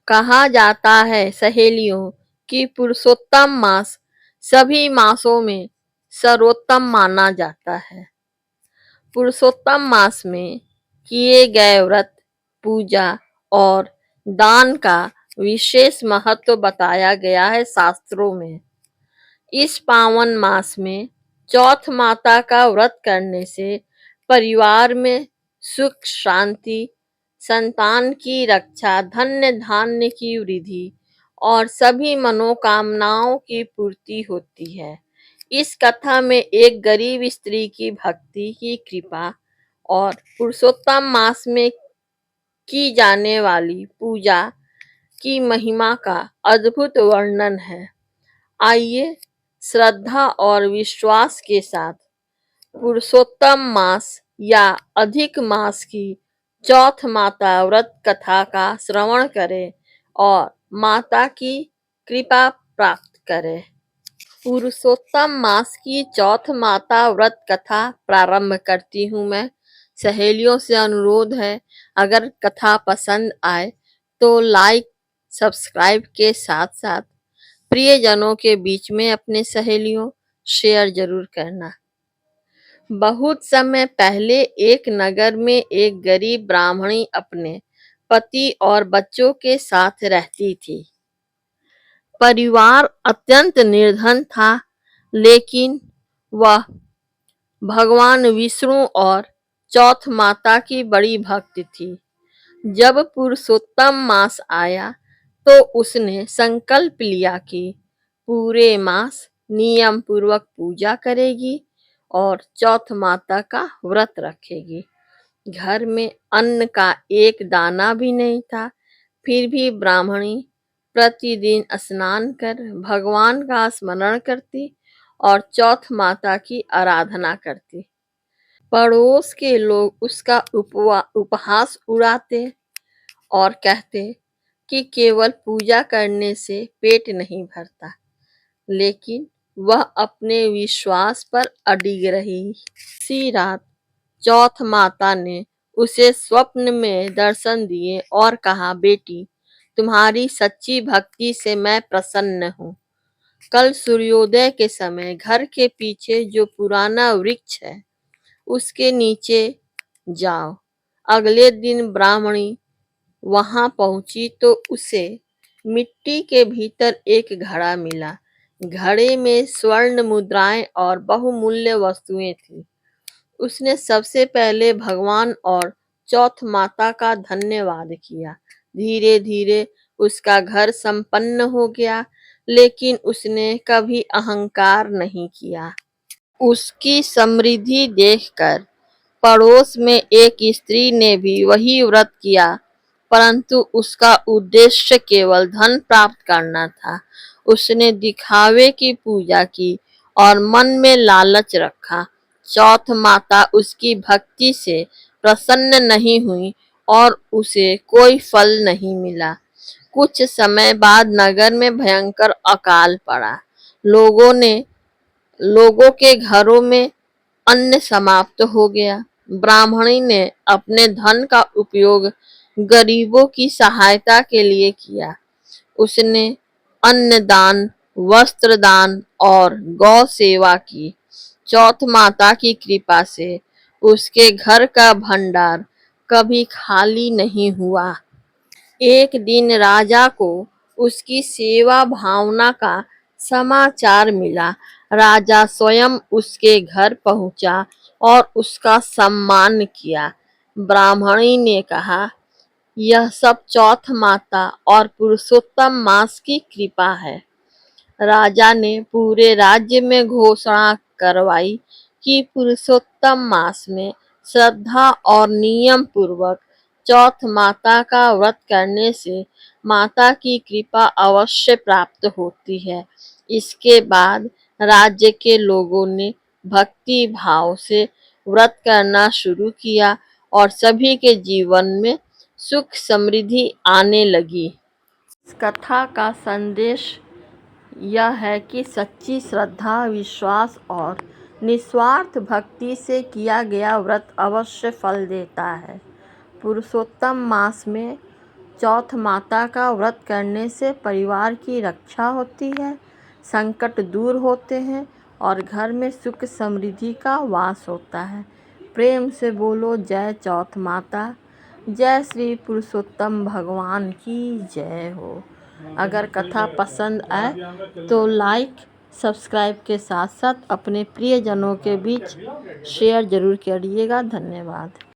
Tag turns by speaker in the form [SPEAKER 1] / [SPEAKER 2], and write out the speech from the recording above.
[SPEAKER 1] कहा जाता है सहेलियों कि पुरुषोत्तम मास सभी मासों में सर्वोत्तम माना जाता है। पुरुषोत्तम मास में किए गए व्रत, पूजा और दान का विशेष महत्व बताया गया है शास्त्रों में। इस पावन मास में चौथ माता का व्रत करने से परिवार में सुख शांति, संतान की रक्षा, धन्य धान्य की वृद्धि और सभी मनोकामनाओं की पूर्ति होती है। इस कथा में एक गरीब स्त्री की भक्ति की कृपा और पुरुषोत्तम मास में की जाने वाली पूजा की महिमा का अद्भुत वर्णन है। आइए श्रद्धा और विश्वास के साथ पुरुषोत्तम मास या अधिक मास की चौथ माता व्रत कथा का श्रवण करें और माता की कृपा प्राप्त करें। पुरुषोत्तम मास की चौथ माता व्रत कथा प्रारंभ करती हूँ मैं। सहेलियों से अनुरोध है, अगर कथा पसंद आए तो लाइक, सब्सक्राइब के साथ साथ प्रियजनों के बीच में अपने सहेलियों शेयर जरूर करना। बहुत समय पहले एक नगर में एक गरीब ब्राह्मणी अपने पति और बच्चों के साथ रहती थी। परिवार अत्यंत निर्धन था, लेकिन वह भगवान विष्णु और चौथ माता की बड़ी भक्त थी। जब पुरुषोत्तम मास आया तो उसने संकल्प लिया कि पूरे मास नियम पूर्वक पूजा करेगी और चौथ माता का व्रत रखेगी। घर में अन्न का एक दाना भी नहीं था, फिर भी ब्राह्मणी प्रतिदिन स्नान कर भगवान का स्मरण करती और चौथ माता की आराधना करती। पड़ोस के लोग उसका उपहास उड़ाते और कहते कि केवल पूजा करने से पेट नहीं भरता, लेकिन वह अपने विश्वास पर अडिग रही। इसी रात चौथ माता ने उसे स्वप्न में दर्शन दिए और कहा, बेटी, तुम्हारी सच्ची भक्ति से मैं प्रसन्न हूँ। कल सूर्योदय के समय घर के पीछे जो पुराना वृक्ष है उसके नीचे जाओ। अगले दिन ब्राह्मणी वहां पहुंची तो उसे मिट्टी के भीतर एक घड़ा मिला। घड़े में स्वर्ण मुद्राएं और बहुमूल्य वस्तुएं थी। उसने सबसे पहले भगवान और चौथ माता का धन्यवाद किया। धीरे धीरे उसका घर संपन्न हो गया, लेकिन उसने कभी अहंकार नहीं किया। उसकी समृद्धि देखकर पड़ोस में एक स्त्री ने भी वही व्रत किया, परंतु उसका उद्देश्य केवल धन प्राप्त करना था। उसने दिखावे की पूजा की और मन में लालच रखा। चौथ माता उसकी भक्ति से प्रसन्न नहीं हुई और उसे कोई फल नहीं मिला। कुछ समय बाद नगर में भयंकर अकाल पड़ा। लोगों के घरों में अन्न समाप्त हो गया। ब्राह्मणी ने अपने धन का उपयोग गरीबों की सहायता के लिए किया। उसने अन्न दान, वस्त्र दान और गौ सेवा की। चौथ माता की कृपा से उसके घर का भंडार कभी खाली नहीं हुआ। एक दिन राजा को उसकी सेवा भावना का समाचार मिला। राजा स्वयं उसके घर पहुंचा और उसका सम्मान किया। ब्राह्मणी ने कहा, यह सब चौथ माता और पुरुषोत्तम मास की कृपा है। राजा ने पूरे राज्य में घोषणा करवाई कि पुरुषोत्तम मास में श्रद्धा और नियम पूर्वक चौथ माता का व्रत करने से माता की कृपा अवश्य प्राप्त होती है। इसके बाद राज्य के लोगों ने भक्ति भाव से व्रत करना शुरू किया और सभी के जीवन में सुख समृद्धि आने लगी। इस कथा का संदेश यह है कि सच्ची श्रद्धा, विश्वास और निस्वार्थ भक्ति से किया गया व्रत अवश्य फल देता है। पुरुषोत्तम मास में चौथ माता का व्रत करने से परिवार की रक्षा होती है, संकट दूर होते हैं और घर में सुख समृद्धि का वास होता है। प्रेम से बोलो जय चौथ माता, जय श्री पुरुषोत्तम भगवान की जय हो। अगर कथा पसंद आए तो लाइक सब्सक्राइब के साथ साथ अपने प्रियजनों के बीच शेयर जरूर करिएगा। धन्यवाद।